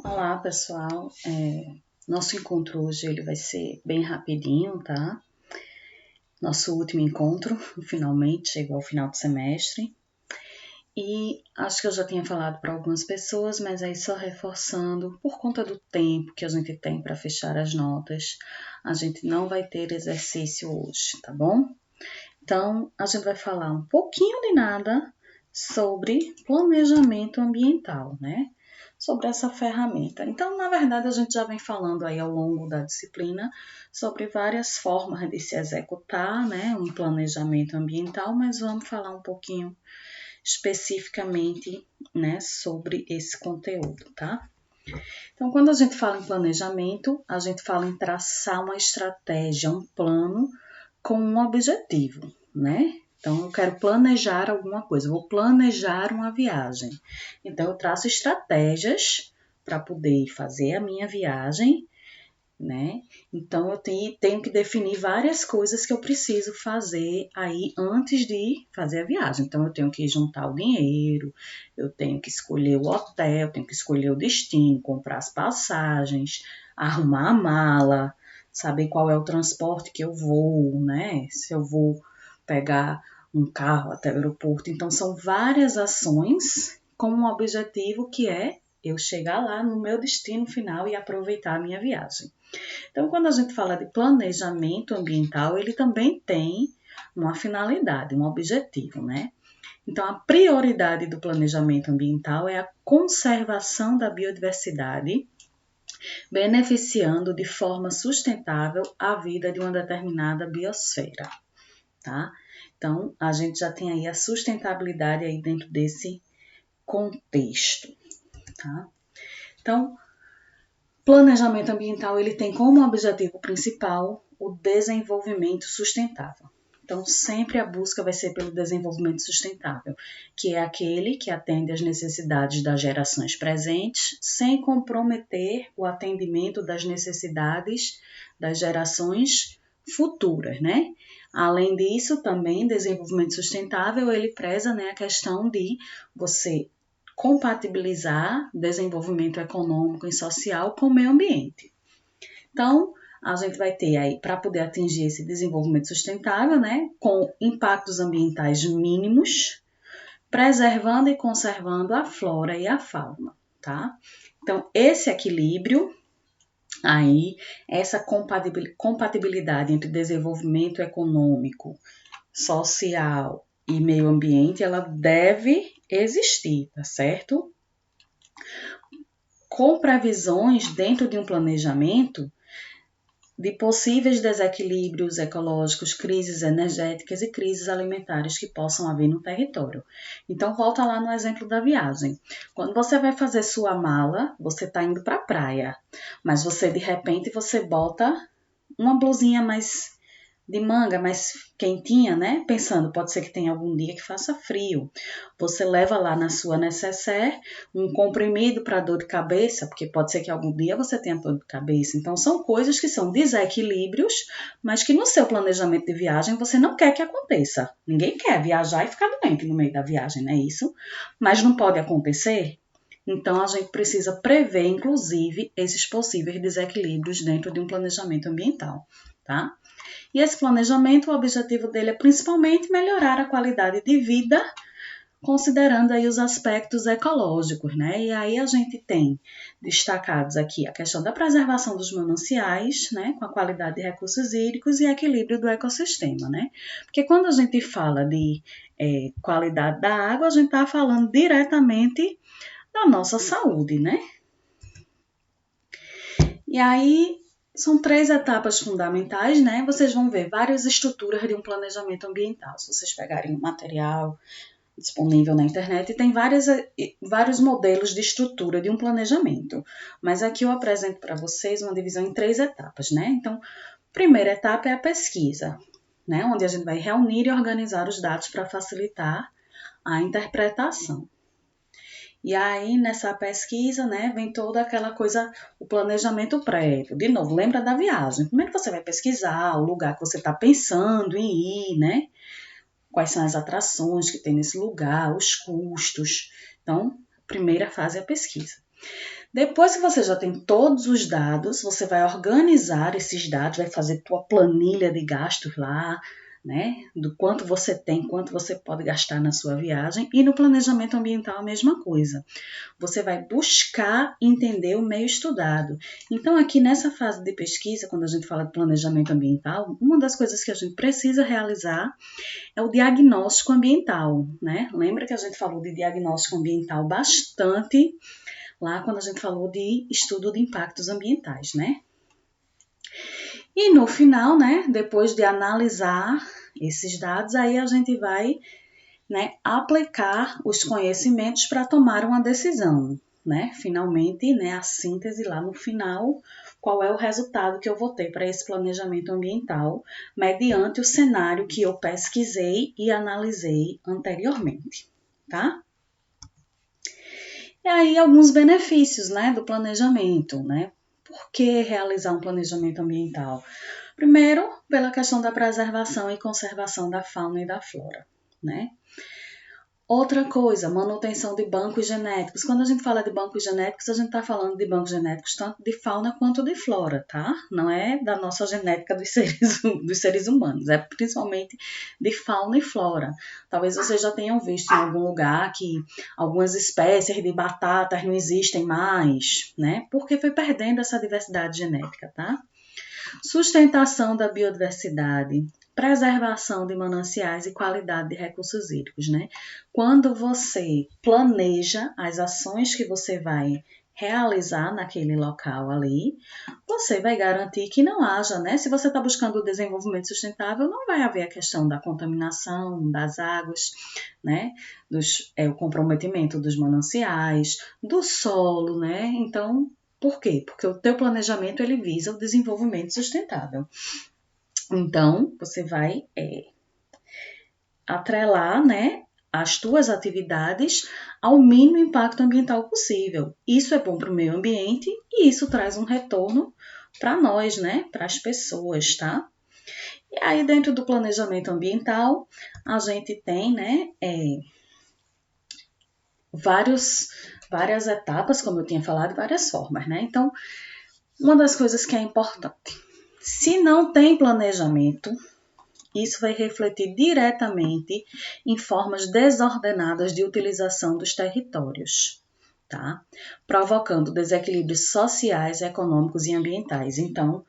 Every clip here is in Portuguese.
Olá, pessoal. Nosso encontro hoje ele vai ser bem rapidinho, tá? Nosso último encontro, finalmente, chegou ao final do semestre. E acho que eu já tinha falado para algumas pessoas, mas aí só reforçando, por conta do tempo que a gente tem para fechar as notas, a gente não vai ter exercício hoje, tá bom? Então, a gente vai falar um pouquinho de nada sobre planejamento ambiental, né? Sobre essa ferramenta. Então, na verdade, a gente já vem falando aí ao longo da disciplina sobre várias formas de se executar, né, um planejamento ambiental, mas vamos falar um pouquinho especificamente, né, sobre esse conteúdo, tá? Então, quando a gente fala em planejamento, a gente fala em traçar uma estratégia, um plano com um objetivo, né? Então, eu quero planejar alguma coisa, vou planejar uma viagem. Então, eu traço estratégias para poder fazer a minha viagem, né? Então, eu tenho que definir várias coisas que eu preciso fazer aí antes de fazer a viagem. Então, eu tenho que juntar o dinheiro, eu tenho que escolher o hotel, eu tenho que escolher o destino, comprar as passagens, arrumar a mala, saber qual é o transporte que eu vou, né? Se eu vou pegar um carro até o aeroporto. Então, são várias ações com um objetivo que é eu chegar lá no meu destino final e aproveitar a minha viagem. Então, quando a gente fala de planejamento ambiental, ele também tem uma finalidade, um objetivo, né? Então, a prioridade do planejamento ambiental é a conservação da biodiversidade, beneficiando de forma sustentável a vida de uma determinada biosfera, tá? Então, a gente já tem aí a sustentabilidade aí dentro desse contexto, tá? Então, planejamento ambiental ele tem como objetivo principal o desenvolvimento sustentável. Então, sempre a busca vai ser pelo desenvolvimento sustentável, que é aquele que atende às necessidades das gerações presentes, sem comprometer o atendimento das necessidades das gerações futuras, né? Além disso, também desenvolvimento sustentável ele preza, né, a questão de você compatibilizar desenvolvimento econômico e social com o meio ambiente. Então, a gente vai ter aí, para poder atingir esse desenvolvimento sustentável, né, com impactos ambientais mínimos, preservando e conservando a flora e a fauna, tá? Então, esse equilíbrio aí, essa compatibilidade entre desenvolvimento econômico, social e meio ambiente, ela deve existir, tá certo? Com previsões dentro de um planejamento de possíveis desequilíbrios ecológicos, crises energéticas e crises alimentares que possam haver no território. Então, volta lá no exemplo da viagem. Quando você vai fazer sua mala, você está indo para a praia, mas você, de repente, você bota uma blusinha mais de manga mais quentinha, né? Pensando, pode ser que tenha algum dia que faça frio. Você leva lá na sua necessaire um comprimido para dor de cabeça, porque pode ser que algum dia você tenha dor de cabeça. Então, são coisas que são desequilíbrios, mas que no seu planejamento de viagem você não quer que aconteça. Ninguém quer viajar e ficar doente no meio da viagem, não é isso? Mas não pode acontecer? Então, a gente precisa prever, inclusive, esses possíveis desequilíbrios dentro de um planejamento ambiental, tá? E esse planejamento, o objetivo dele é principalmente melhorar a qualidade de vida, considerando aí os aspectos ecológicos, né? E aí a gente tem destacados aqui a questão da preservação dos mananciais, né? Com a qualidade de recursos hídricos e equilíbrio do ecossistema, né? Porque quando a gente fala de qualidade da água, a gente está falando diretamente da nossa saúde, né? E aí são 3 etapas fundamentais, né? Vocês vão ver várias estruturas de um planejamento ambiental. Se vocês pegarem o material disponível na internet, tem vários modelos de estrutura de um planejamento. Mas aqui eu apresento para vocês uma divisão em 3 etapas, né? Então, primeira etapa é a pesquisa, né? Onde a gente vai reunir e organizar os dados para facilitar a interpretação. E aí, nessa pesquisa, né, vem toda aquela coisa, o planejamento prévio. De novo, lembra da viagem. Primeiro você vai pesquisar o lugar que você está pensando em ir, né? Quais são as atrações que tem nesse lugar, os custos. Então, a primeira fase é a pesquisa. Depois que você já tem todos os dados, você vai organizar esses dados, vai fazer tua planilha de gastos lá, né? Do quanto você tem, quanto você pode gastar na sua viagem. E no planejamento ambiental a mesma coisa. Você vai buscar entender o meio estudado. Então, aqui nessa fase de pesquisa, quando a gente fala de planejamento ambiental, uma das coisas que a gente precisa realizar é o diagnóstico ambiental, né? Lembra que a gente falou de diagnóstico ambiental bastante lá quando a gente falou de estudo de impactos ambientais, né? E no final, né, depois de analisar esses dados, aí a gente vai, né, aplicar os conhecimentos para tomar uma decisão, né? Finalmente, né, a síntese lá no final, qual é o resultado que eu vou ter para esse planejamento ambiental, mediante o cenário que eu pesquisei e analisei anteriormente, tá? E aí alguns benefícios, né, do planejamento, né? Por que realizar um planejamento ambiental? Primeiro, pela questão da preservação e conservação da fauna e da flora, né? Outra coisa, manutenção de bancos genéticos. Quando a gente fala de bancos genéticos, a gente está falando de bancos genéticos tanto de fauna quanto de flora, tá? Não é da nossa genética dos seres humanos, é principalmente de fauna e flora. Talvez vocês já tenham visto em algum lugar que algumas espécies de batatas não existem mais, né? Porque foi perdendo essa diversidade genética, tá? Sustentação da biodiversidade, preservação de mananciais e qualidade de recursos hídricos, né? Quando você planeja as ações que você vai realizar naquele local ali, você vai garantir que não haja, né? Se você está buscando o desenvolvimento sustentável, não vai haver a questão da contaminação das águas, né? O comprometimento dos mananciais, do solo, né? Então, por quê? Porque o teu planejamento ele visa o desenvolvimento sustentável. Então, você vai atrelar, né, as tuas atividades ao mínimo impacto ambiental possível. Isso é bom para o meio ambiente e isso traz um retorno para nós, né, para as pessoas, tá? E aí, dentro do planejamento ambiental, a gente tem, né, várias etapas, como eu tinha falado, várias formas, né? Então, uma das coisas que é importante, se não tem planejamento, isso vai refletir diretamente em formas desordenadas de utilização dos territórios, tá? Provocando desequilíbrios sociais, econômicos e ambientais. Então,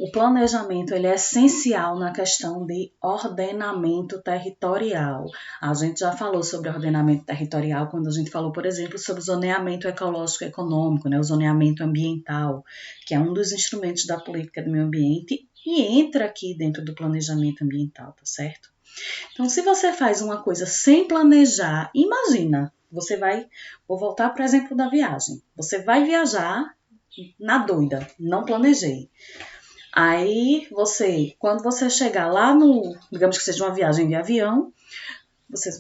o planejamento ele é essencial na questão de ordenamento territorial. A gente já falou sobre ordenamento territorial quando a gente falou, por exemplo, sobre o zoneamento ecológico econômico, né, o zoneamento ambiental, que é um dos instrumentos da política do meio ambiente e entra aqui dentro do planejamento ambiental, tá certo? Então, se você faz uma coisa sem planejar, imagina, vou voltar para o exemplo da viagem. Você vai viajar na doida, não planejei. Aí quando você chegar lá digamos que seja uma viagem de avião,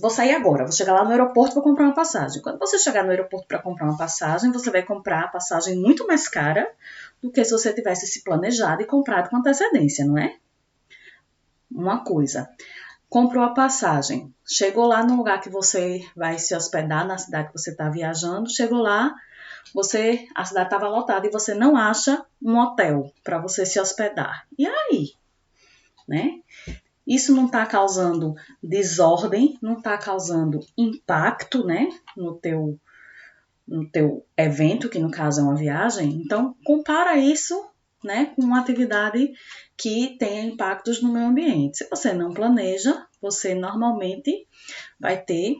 vou sair agora, vou chegar lá no aeroporto para comprar uma passagem. Quando você chegar no aeroporto para comprar uma passagem, você vai comprar a passagem muito mais cara do que se você tivesse se planejado e comprado com antecedência, não é? Uma coisa. Comprou a passagem, chegou lá no lugar que você vai se hospedar, na cidade que você está viajando, chegou lá, a cidade estava lotada e você não acha um hotel para você se hospedar. E aí? Né? Isso não está causando desordem, não está causando impacto, né, no teu evento, que no caso é uma viagem. Então, compara isso, né, com uma atividade que tenha impactos no meio ambiente. Se você não planeja, você normalmente vai ter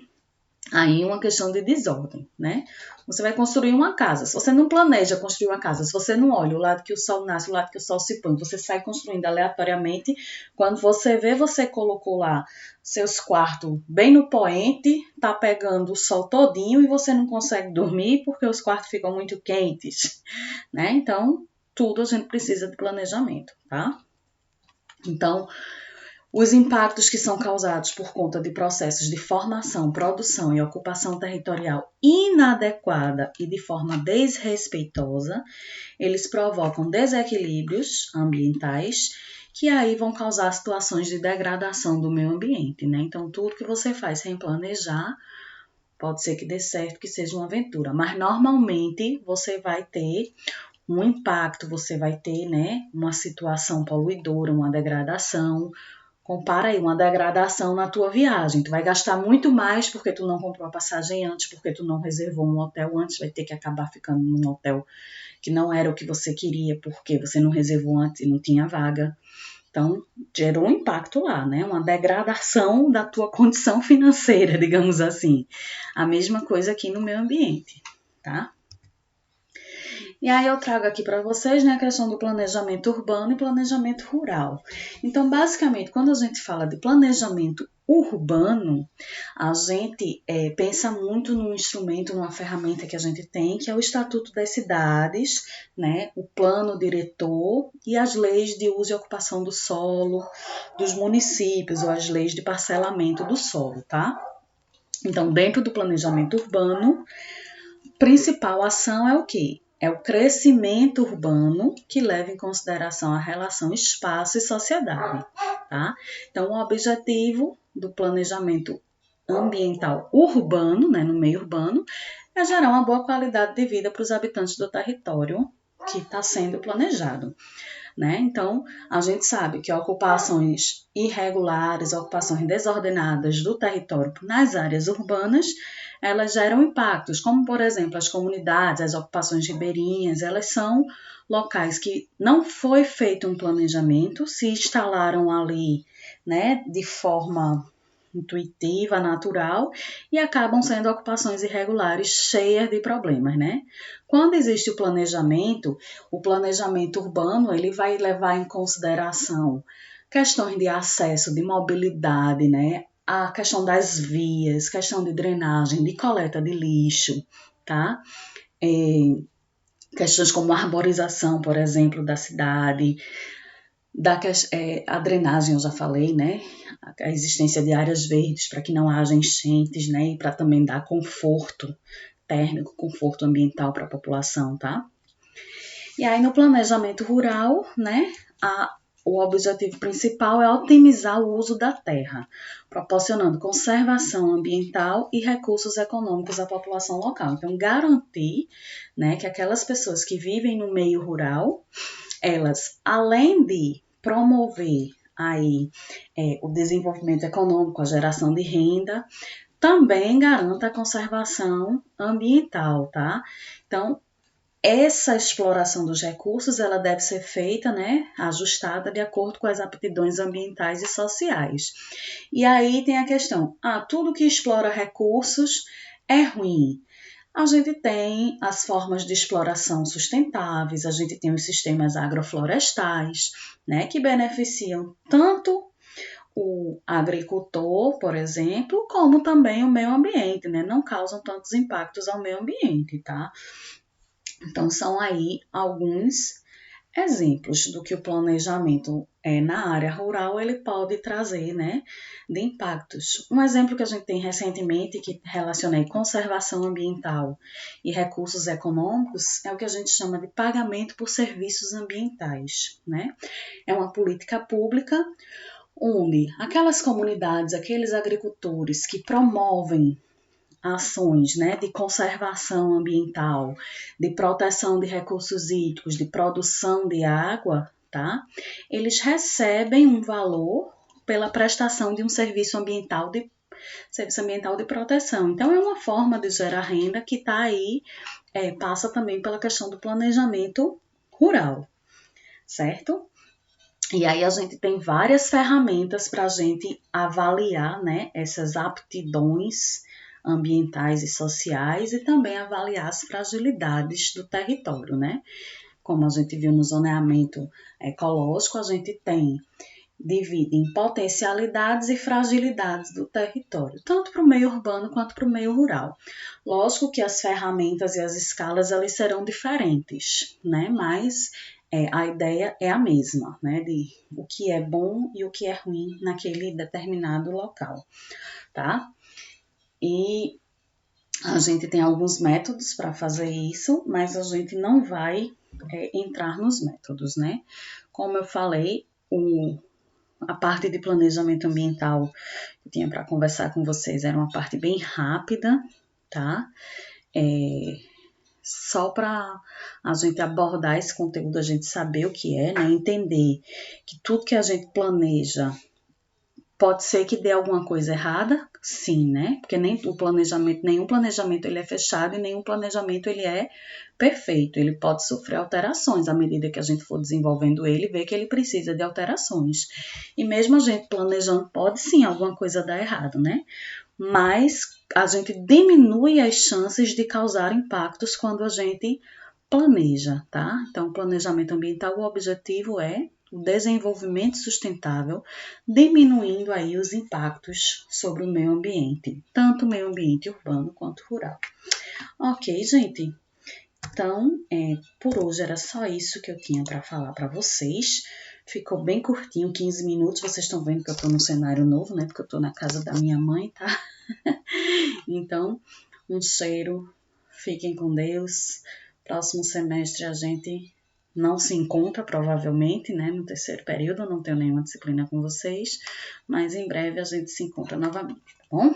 aí uma questão de desordem, né? Você vai construir uma casa. Se você não planeja construir uma casa, se você não olha o lado que o sol nasce, o lado que o sol se põe, você sai construindo aleatoriamente. Quando você vê, você colocou lá seus quartos bem no poente, tá pegando o sol todinho e você não consegue dormir porque os quartos ficam muito quentes, né? Então, tudo a gente precisa de planejamento, tá? Então, os impactos que são causados por conta de processos de formação, produção e ocupação territorial inadequada e de forma desrespeitosa, eles provocam desequilíbrios ambientais que aí vão causar situações de degradação do meio ambiente, né? Então, tudo que você faz sem planejar pode ser que dê certo, que seja uma aventura, mas normalmente você vai ter um impacto, você vai ter, né, uma situação poluidora, uma degradação. Compara aí uma degradação na tua viagem. Tu vai gastar muito mais porque tu não comprou a passagem antes, porque tu não reservou um hotel antes, vai ter que acabar ficando num hotel que não era o que você queria, porque você não reservou antes e não tinha vaga. Então, gerou um impacto lá, né? Uma degradação da tua condição financeira, digamos assim. A mesma coisa aqui no meio ambiente, tá? E aí eu trago aqui para vocês, né, a questão do planejamento urbano e planejamento rural. Então, basicamente, quando a gente fala de planejamento urbano, a gente pensa muito num instrumento, numa ferramenta que a gente tem, que é o Estatuto das Cidades, né, o plano diretor e as leis de uso e ocupação do solo dos municípios, ou as leis de parcelamento do solo, tá? Então, dentro do planejamento urbano, principal ação é o quê? É o crescimento urbano que leva em consideração a relação espaço e sociedade, tá? Então, o objetivo do planejamento ambiental urbano, né, no meio urbano, é gerar uma boa qualidade de vida para os habitantes do território que está sendo planejado, né? Então, a gente sabe que ocupações irregulares, ocupações desordenadas do território nas áreas urbanas, elas geram impactos, como, por exemplo, as comunidades, as ocupações ribeirinhas, elas são locais que não foi feito um planejamento, se instalaram ali, né, de forma intuitiva, natural, e acabam sendo ocupações irregulares cheias de problemas, né? Quando existe o planejamento urbano, ele vai levar em consideração questões de acesso, de mobilidade, né? A questão das vias, questão de drenagem, de coleta de lixo, tá? Questões como a arborização, por exemplo, da cidade, a drenagem, eu já falei, né? A existência de áreas verdes para que não haja enchentes, né? E para também dar conforto térmico, conforto ambiental para a população, tá? E aí no planejamento rural, né? O objetivo principal é otimizar o uso da terra, proporcionando conservação ambiental e recursos econômicos à população local. Então, garantir, né, que aquelas pessoas que vivem no meio rural, elas, além de promover aí o desenvolvimento econômico, a geração de renda, também garanta a conservação ambiental, tá? Então, essa exploração dos recursos, ela deve ser feita, né, ajustada de acordo com as aptidões ambientais e sociais. E aí tem a questão, tudo que explora recursos é ruim. A gente tem as formas de exploração sustentáveis, a gente tem os sistemas agroflorestais, né, que beneficiam tanto o agricultor, por exemplo, como também o meio ambiente, né, não causam tantos impactos ao meio ambiente, tá? Então, são aí alguns exemplos do que o planejamento na área rural ele pode trazer, né, de impactos. Um exemplo que a gente tem recentemente que relaciona conservação ambiental e recursos econômicos é o que a gente chama de pagamento por serviços ambientais, né? É uma política pública onde aquelas comunidades, aqueles agricultores que promovem ações, né, de conservação ambiental, de proteção de recursos hídricos, de produção de água, tá? Eles recebem um valor pela prestação de um serviço ambiental de proteção. Então, é uma forma de gerar renda que está aí, passa também pela questão do planejamento rural, certo? E aí a gente tem várias ferramentas para a gente avaliar, né, essas aptidões ambientais e sociais e também avaliar as fragilidades do território, né? Como a gente viu no zoneamento ecológico, a gente divide em potencialidades e fragilidades do território, tanto para o meio urbano quanto para o meio rural. Lógico que as ferramentas e as escalas elas serão diferentes, né? Mas a ideia é a mesma, né? De o que é bom e o que é ruim naquele determinado local, tá? E a gente tem alguns métodos para fazer isso, mas a gente não vai entrar nos métodos, né? Como eu falei, a parte de planejamento ambiental que eu tinha para conversar com vocês era uma parte bem rápida, tá? Só para a gente abordar esse conteúdo, a gente saber o que é, né? Entender que tudo que a gente planeja pode ser que dê alguma coisa errada, sim, né? Porque nenhum planejamento ele é fechado e nenhum planejamento ele é perfeito. Ele pode sofrer alterações à medida que a gente for desenvolvendo ele, ver que ele precisa de alterações. E mesmo a gente planejando, pode sim alguma coisa dar errado, né? Mas a gente diminui as chances de causar impactos quando a gente planeja, tá? Então, o planejamento ambiental, o objetivo é o desenvolvimento sustentável, diminuindo aí os impactos sobre o meio ambiente, tanto o meio ambiente urbano quanto rural. Ok, gente? Então, por hoje era só isso que eu tinha para falar para vocês. Ficou bem curtinho, 15 minutos. Vocês estão vendo que eu estou num cenário novo, né? Porque eu estou na casa da minha mãe, tá? Então, um cheiro. Fiquem com Deus. Próximo semestre a gente não se encontra, provavelmente, né? No terceiro período, eu não tenho nenhuma disciplina com vocês. Mas em breve a gente se encontra novamente, tá bom?